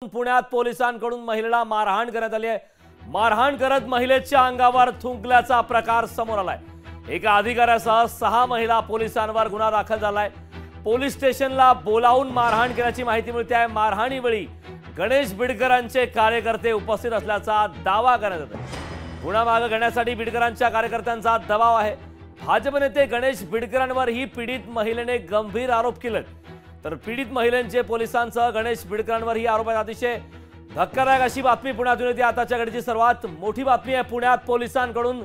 पुण्यात पोलिसांकडून महिलेला मारहाण करण्यात आली आहे। मारहाण करत महिलेच्या अंगावर थुंकल्याचा प्रकार समोर आलाय। एका अधिकाऱ्यासह 6 महिला पोलिसांवर गुन्हा दाखल झालाय। पोलीस स्टेशनला बोलावून मारहाण केल्याची माहिती मिळते आहे। मारहाणीवेळी गणेश बिडकरांचे कार्यकर्ते उपस्थित असल्याचा दावा करण्यात येत आहे। गुन्हा मागे घेण्यासाठी बिडकरांच्या कार्यकर्त्यांचा दबाव आहे। भाजप नेते गणेश बिडकरांवर ही पीडित महिलेने गंभीर आरोप केले, तर पीडित महिलांचे पोलिसांसह गणेश बिडकरांवर ही आरोप आहेत। अतिशय धक्कादायक अशी बातमी पुण्यातून येते। आताच्या घडीची सर्वात मोठी बातमी आहे। पुण्यात पोलिसांकडून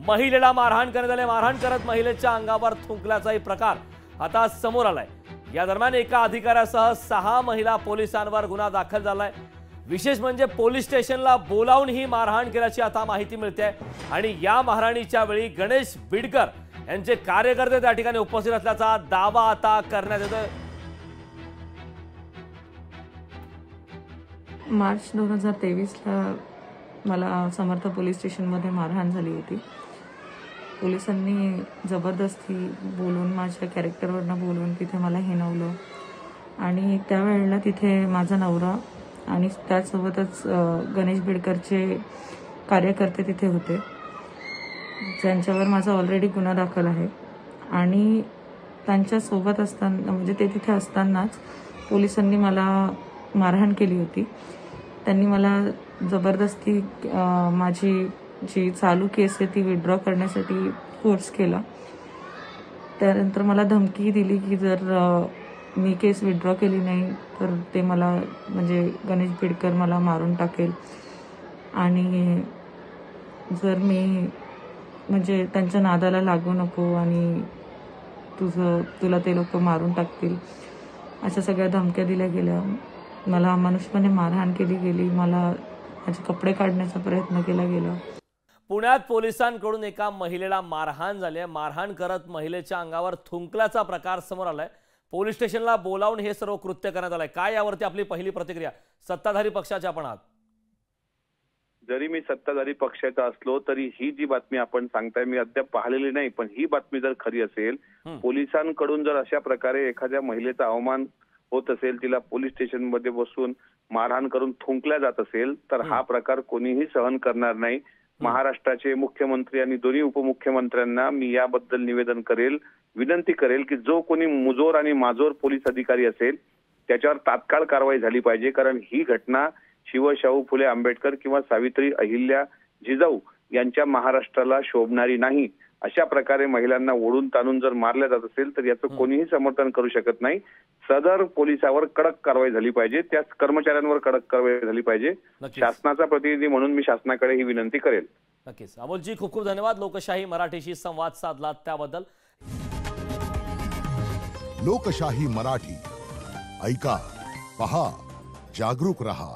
महिलेला मारहाण करण्यात आले। मारहाण करत महिलेच्या अंगावर थुंकल्याचाही प्रकार आता समोर आलाय। या दरम्यान एका अधिकाऱ्यासह 6 महिला पोलिसांवर गुन्हा दाखल झालाय। विशेष म्हणजे पोलीस स्टेशनला बोलावून ही मारहाण केल्याची आता माहिती मिळते आणि या मारहाणीच्या वेळी गणेश बिडकर यांचे कार्यकर्ते त्या ठिकाणी उपस्थित असल्याचा दावा आता करण्यात येतोय। मार्च 2023 ला मला समर्थ पोलीस स्टेशनमध्ये मारहाण झाली होती। पोलिसांनी जबरदस्ती बोलून माझ्या कॅरेक्टरवरनं बोलून तिथे मला हिणवलं आणि त्यावेळेला तिथे माझा नवरा आणि त्यासोबतच गणेश बिडकरचे कार्यकर्ते तिथे होते, ज्यांच्यावर माझा ऑलरेडी गुन्हा दाखल आहे। आणि त्यांच्यासोबत असताना म्हणजे ते तिथे असतानाच पोलिसांनी मला मारहाण केली होती। त्यांनी मला जबरदस्ती माझी जी चालू केस आहे ती विड्रॉ करण्यासाठी फोर्स केला। त्यानंतर मला धमकी दिली की जर मी केस विड्रॉ केली नाही तर ते मला म्हणजे गणेश बिडकर मला मारून टाकेल आणि जर मी म्हणजे त्यांच्या नादाला लागू नको आणि तुला ते लोक मारून टाकतील अशा सगळ्या धमक्या दिल्या गेल्या। मला अमानुषपणे मारहाण केली गेली। मला माझे कपडे काढण्याचा प्रयत्न केला गेला। पुण्यात पोलिसांकडून एका महिलेला मारहाण झाली आहे। मारहाण करत महिलेच्या अंगावर थुंकल्याचा प्रकार समोर आलाय। पोलीस स्टेशनला बोलावून हे सर्व कृत्य करण्यात आलंय। काय यावरती आपली पहिली प्रतिक्रिया? सत्ताधारी पक्षाच्या आपण आहात। जरी मी सत्ताधारी पक्षाचा असलो तरी ही जी बातमी आपण सांगताय मी अद्याप पाहिलेली नाही, पण ही बातमी जर खरी असेल, पोलिसांकडून जर अशा प्रकारे एखाद्या महिलेचा अवमान होत असेल, तिला पोलीस स्टेशन मध्ये बसून मारहाण करून थुंकल्या जात असेल, तर हा प्रकार कोणीही सहन करणार नाही। महाराष्ट्राचे मुख्यमंत्री आणि दोन्ही उपमुख्यमंत्र्यांना मी याबद्दल निवेदन करेल, विनंती करेल की जो कोणी मुजोर आणि माजोर पोलीस अधिकारी असेल त्याच्यावर तात्काळ कारवाई झाली पाहिजे। कारण ही घटना शाहू फुले आंबेडकर किंवा सावित्री अहिल्या जिजाऊ यांच्या महाराष्ट्राला शोभणारी नाही। अशा प्रकारे महिलांना ओढून ताणून जर मारल्या जात असेल तर याचं कोणीही समर्थन करू शकत नाही। सदर पोलिसावर कडक कारवाई झाली पाहिजे, त्या कर्मचाऱ्यांवर कडक कारवाई झाली पाहिजे। शासनाचा प्रतिनिधी म्हणून मी शासनाकडे ही विनंती करेल। नक्कीच अमोलजी, खूप खूप धन्यवाद। लोकशाही मराठीशी संवाद साधला त्याबद्दल। लोकशाही मराठी ऐका, पहा, जागरूक रहा।